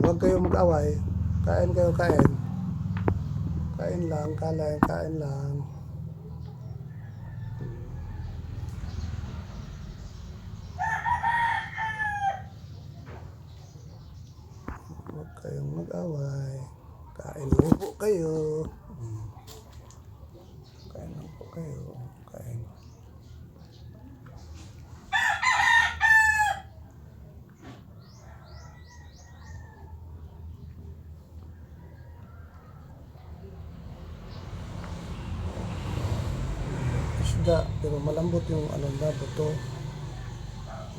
Huwag kayong mag-away. Kain kayo, kain. Kain lang, kain lang. Huwag kayong mag-away. Kain lang po kayo. Kain lang po kayo. Kain. Isda, pero malambot yung buto.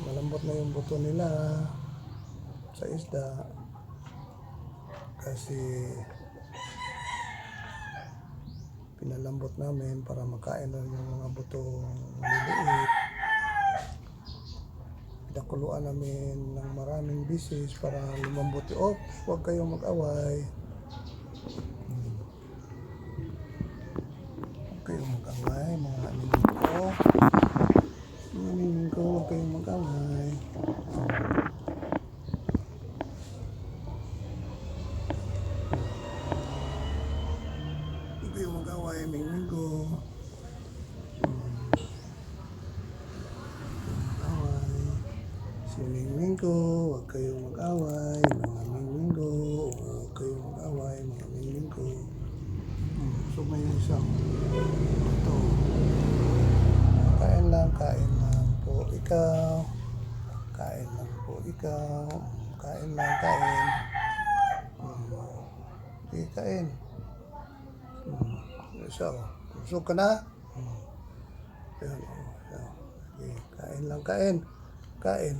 Malambot na yung buto nila sa isda. Kasi pinalambot namin para makain na yung mga buto maliliit. Pinakuluan namin ng maraming bisis para lumambot yung huwag kayong mag-away. Huwag kayong mag-away, mga animingko. Mga animingko, huwag kayong mag-away. Huwag kayong mag-away, animingko. Mingmingko, huwag kayong mag-away, mga mingmingko. Huwag kayong mag-away, mga mingmingko. So may isang ito. Kain lang po ikaw. Kain lang po ikaw. Kain lang, kain. Okay, kain. So, busog ka na? Okay, kain lang, kain. Kain.